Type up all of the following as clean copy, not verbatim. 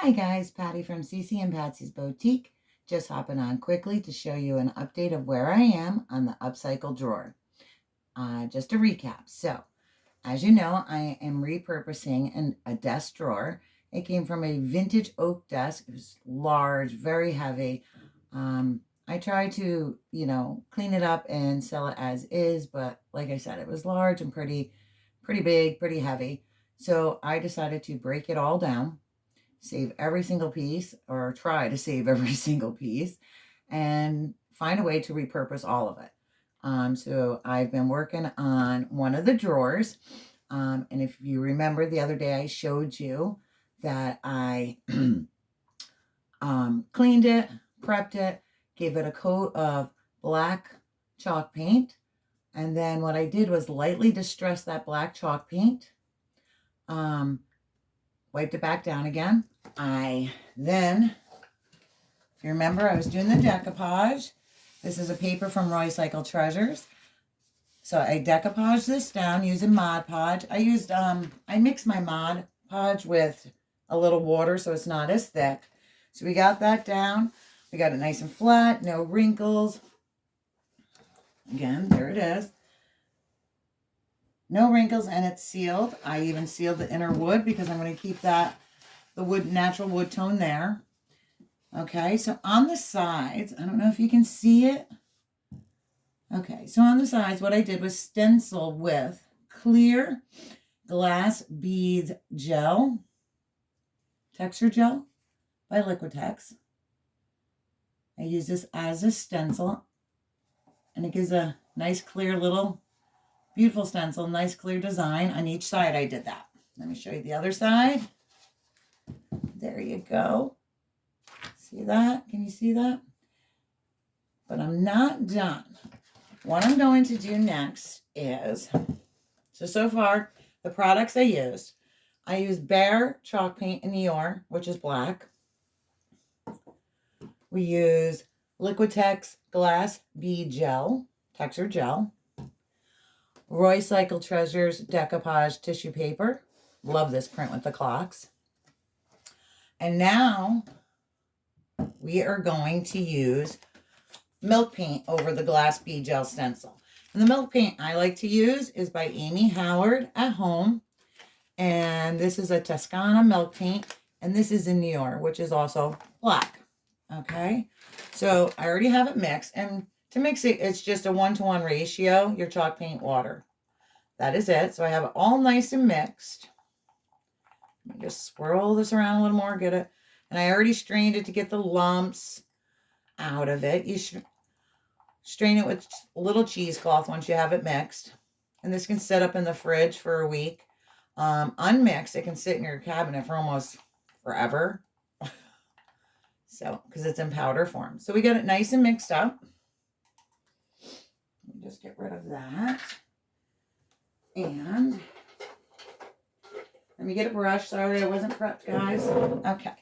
Hi guys, Patty from CC and Patsy's Boutique. Just hopping on quickly to show you an update of where I am on the upcycle drawer. Just a recap. So, as you know, I am repurposing a desk drawer. It came from a vintage oak desk. It was large, very heavy. I tried to, clean it up and sell it as is, but like I said, it was large and pretty big, pretty heavy. So I decided to break it all down, save every single piece, or try to save every single piece, and find a way to repurpose all of it. So I've been working on one of the drawers. And if you remember the other day, I showed you that I cleaned it, prepped it, gave it a coat of black chalk paint. And then what I did was lightly distress that black chalk paint, wiped it back down again. I then, if you remember, I was doing the decoupage. This is a paper from Upcycling Treasures. So I decoupaged this down using Mod Podge. I mixed my Mod Podge with a little water so it's not as thick. So we got that down. We got it nice and flat, no wrinkles. Again, there it is. No wrinkles, and it's sealed. I even sealed the inner wood because I'm going to keep the natural wood tone there. Okay, so on the sides, I don't know if you can see it. Okay, so on the sides, what I did was stencil with clear glass beads gel, texture gel by Liquitex. I use this as a stencil, and it gives a nice clear little beautiful stencil, nice clear design on each side. I did that. Let me show you the other side. There you go. See that? Can you see that? But I'm not done. What I'm going to do next is, so far, the products I used Bear chalk paint in New York, which is black. We use Liquitex glass bead gel, texture gel. Upcycling Treasures decoupage tissue paper. Love this print with the clocks. And now we are going to use milk paint over the glass bead gel stencil. And the milk paint I like to use is by Amy Howard at Home. And this is a Toscana milk paint. And this is in New York, which is also black. Okay. So I already have it mixed. And to mix it, it's just a 1-to-1 ratio, your chalk paint, water. That is it. So I have it all nice and mixed. Let me just swirl this around a little more, get it. And I already strained it to get the lumps out of it. You should strain it with a little cheesecloth once you have it mixed. And this can sit up in the fridge for a week. Unmixed, it can sit in your cabinet for almost forever. So, because it's in powder form. So we got it nice and mixed up. Let me just get rid of that. And let me get a brush. Sorry, I wasn't prepped, guys. Okay.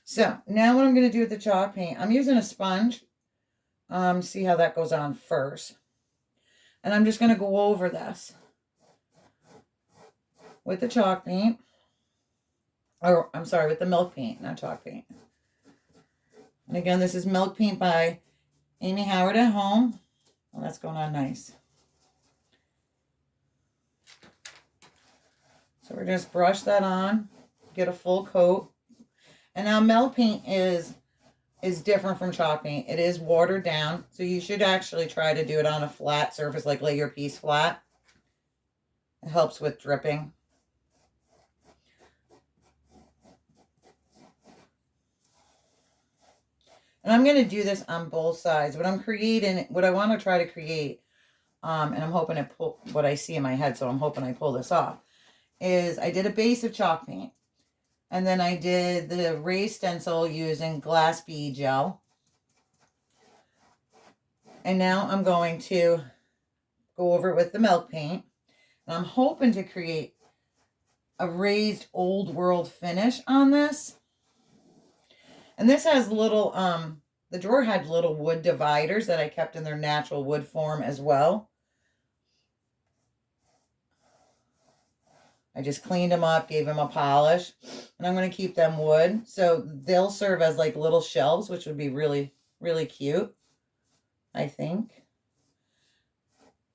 So now what I'm going to do with the chalk paint, I'm using a sponge. See how that goes on first. And I'm just going to go over this with the chalk paint. Or, I'm sorry, with the milk paint, not chalk paint. And again, this is milk paint by Amy Howard at Home. Well, that's going on nice. So we're just brush that on, get a full coat. And now milk paint is different from chalk paint. It is watered down, so you should actually try to do it on a flat surface, like lay your piece flat. It helps with dripping. And I'm going to do this on both sides. What I want to try to create, and I'm hoping to pull what I see in my head, so I'm hoping I pull this off, is I did a base of chalk paint. And then I did the raised stencil using glass bead gel. And now I'm going to go over it with the milk paint. And I'm hoping to create a raised old world finish on this. And this has little, the drawer had little wood dividers that I kept in their natural wood form as well. I just cleaned them up, gave them a polish, and I'm going to keep them wood. So they'll serve as like little shelves, which would be really, really cute, I think.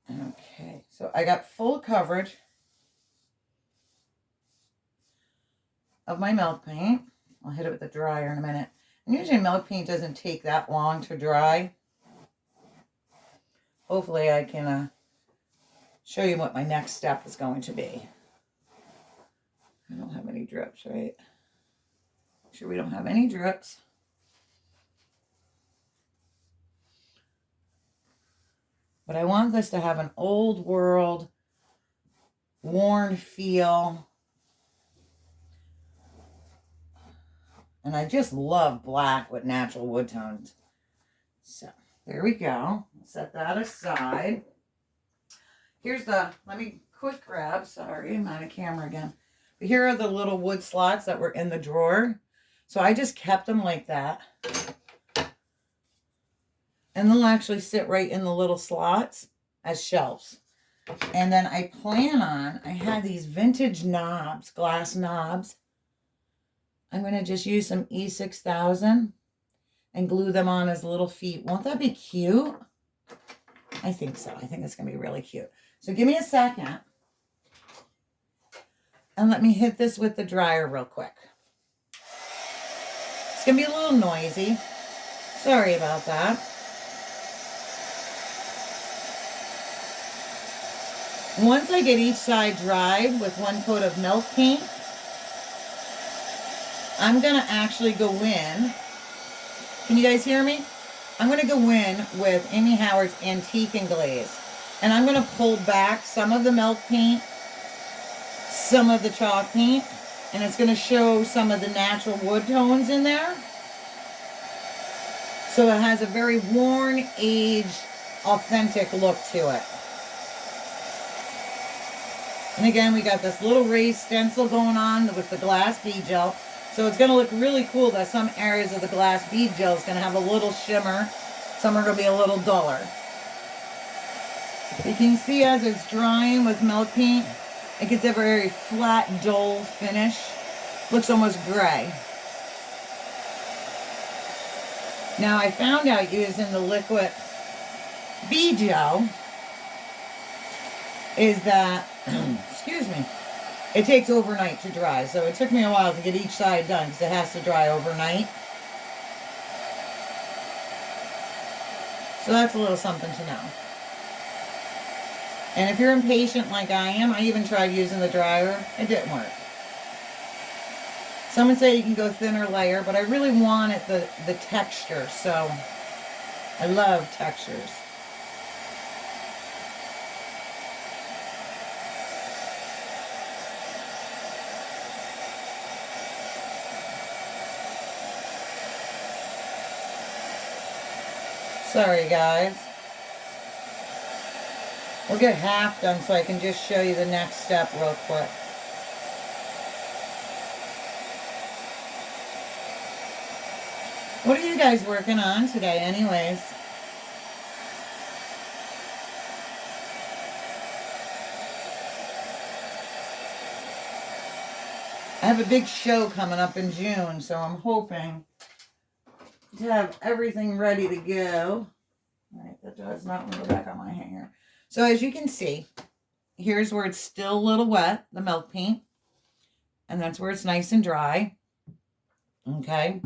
Okay, so I got full coverage of my milk paint. I'll hit it with the dryer in a minute. And usually milk paint doesn't take that long to dry. Hopefully I can show you what my next step is going to be. I don't have any drips, right? Make sure we don't have any drips. But I want this to have an old world, worn feel. And I just love black with natural wood tones. So there we go. Set that aside. Here's the, let me quick grab, sorry, I'm out of camera again. But here are the little wood slots that were in the drawer. So I just kept them like that. And they'll actually sit right in the little slots as shelves. And then I plan on, I had these vintage knobs, glass knobs. I'm going to just use some E6000 and glue them on as little feet. Won't that be cute? I think so. I think it's going to be really cute. So give me a second. And let me hit this with the dryer real quick. It's going to be a little noisy. Sorry about that. Once I get each side dried with one coat of milk paint, I'm going to actually go in. Can you guys hear me? I'm going to go in with Amy Howard's Antique and Glaze. And I'm going to pull back some of the milk paint, some of the chalk paint, and it's going to show some of the natural wood tones in there. So it has a very worn, aged, authentic look to it. And again, we got this little raised stencil going on with the glass bead gel. So it's going to look really cool that some areas of the glass bead gel is going to have a little shimmer. Some are going to be a little duller. You can see as it's drying with milk paint, it gets a very flat, dull finish. Looks almost gray. Now I found out using the liquid bead gel is that, excuse me, it takes overnight to dry. So it took me a while to get each side done because it has to dry overnight. So that's a little something to know. And if you're impatient like I am, I even tried using the dryer. It didn't work. Someone said you can go thinner layer, but I really wanted the texture. So I love textures. Sorry, guys. We'll get half done so I can just show you the next step real quick. What are you guys working on today anyways? I have a big show coming up in June, so I'm hoping to have everything ready to go. All right, that does not want to go back on my hanger. So as you can see, here's where it's still a little wet, the milk paint. And that's where it's nice and dry. Okay.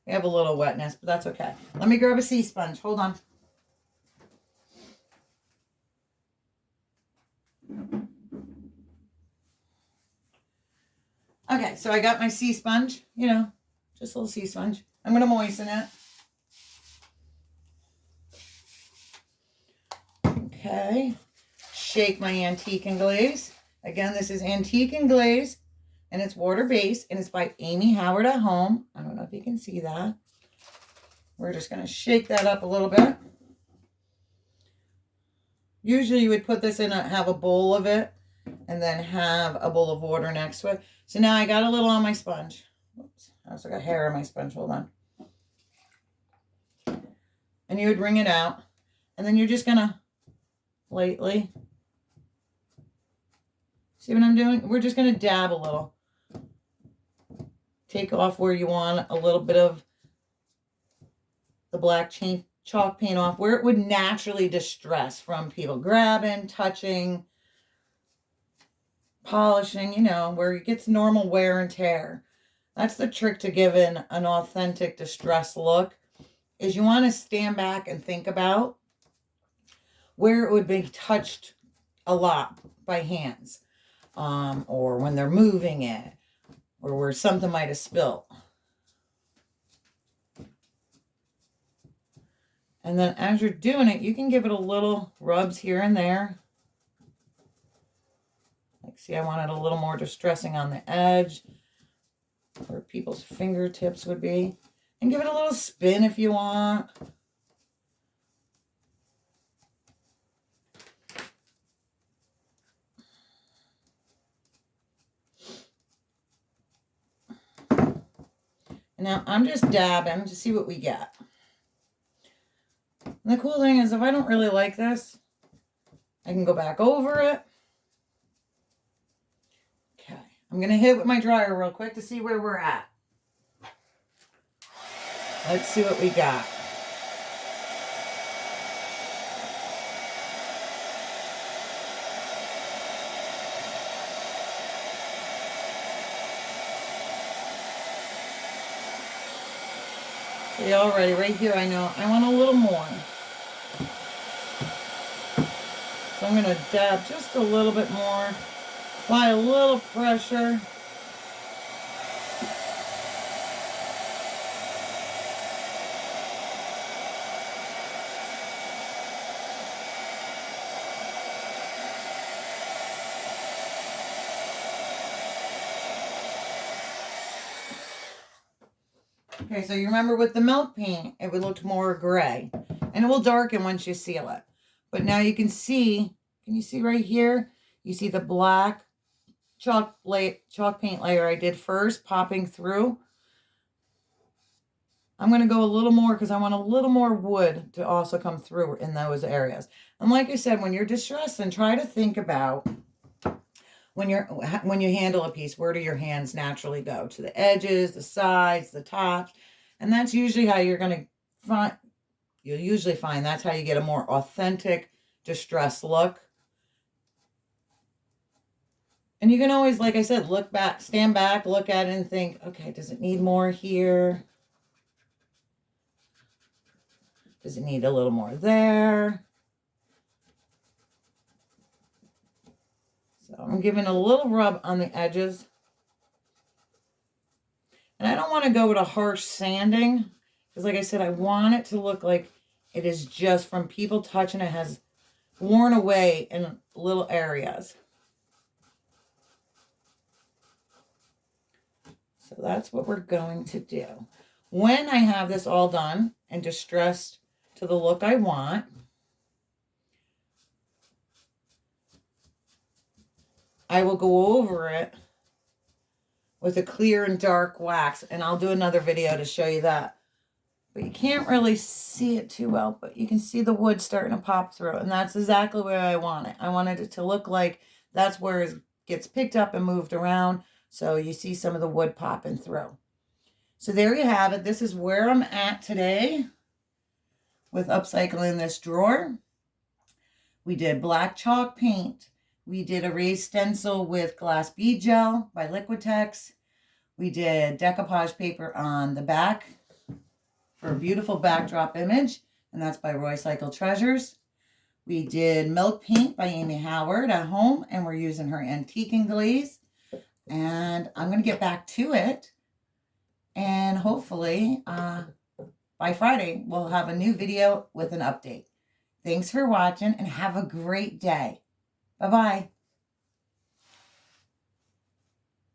We have a little wetness, but that's okay. Let me grab a sea sponge. Hold on. Okay, so I got my sea sponge, you know, just a little sea sponge. I'm going to moisten it. Okay, shake my Antique and Glaze. Again, this is Antique and Glaze, and it's water-based, and it's by Amy Howard at Home. I don't know if you can see that. We're just going to shake that up a little bit. Usually you would put this in, have a bowl of it, and then have a bowl of water next to it. So now I got a little on my sponge. Oops, I also got hair on my sponge. Hold on. And you would wring it out, and then you're just going to lightly See what I'm doing? We're just going to dab a little. Take off where you want a little bit of the black chalk paint off, where it would naturally distress from people grabbing, touching, polishing, you know, where it gets normal wear and tear. That's the trick to giving an authentic distress look, is you want to stand back and think about where it would be touched a lot by hands, or when they're moving it, or where something might have spilled. And then as you're doing it, you can give it a little rubs here and there. Like, see, I wanted a little more distressing on the edge, where people's fingertips would be. And give it a little spin if you want. And now I'm just dabbing to see what we get. And the cool thing is, if I don't really like this, I can go back over it. Okay, I'm going to hit it with my dryer real quick to see where we're at. Let's see what we got. See, already right here, I know I want a little more. So I'm going to dab just a little bit more, apply a little pressure. Okay, so you remember with the milk paint, it would look more gray, and it will darken once you seal it. But now you can see, you see right here? You see the black chalk paint layer I did first popping through. I'm going to go a little more because I want a little more wood to also come through in those areas. And like I said, when you're distressing, try to think about when you handle a piece, where do your hands naturally go? To the edges, the sides, the tops. And that's usually how you're going to find, you'll usually find that's how you get a more authentic distress look. And you can always, like I said, look back, stand back, look at it and think, okay, does it need more here? Does it need a little more there? So I'm giving a little rub on the edges. And I don't want to go with a harsh sanding, because like I said, I want it to look like it is just from people touching it, has worn away in little areas. So that's what we're going to do. When I have this all done and distressed to the look I want, I will go over it with a clear and dark wax, and I'll do another video to show you that. But you can't really see it too well, but you can see the wood starting to pop through, and that's exactly where I want it. I wanted it to look like that's where it gets picked up and moved around, so you see some of the wood popping through. So there you have it. This is where I'm at today with upcycling this drawer. We did black chalk paint. We did a raised stencil with glass bead gel by Liquitex. We did decoupage paper on the back for a beautiful backdrop image, and that's by Upcycling Treasures. We did milk paint by Amy Howard at home, and we're using her antique and glaze. And I'm going to get back to it, and hopefully by Friday we'll have a new video with an update. Thanks for watching, and have a great day. Bye-bye.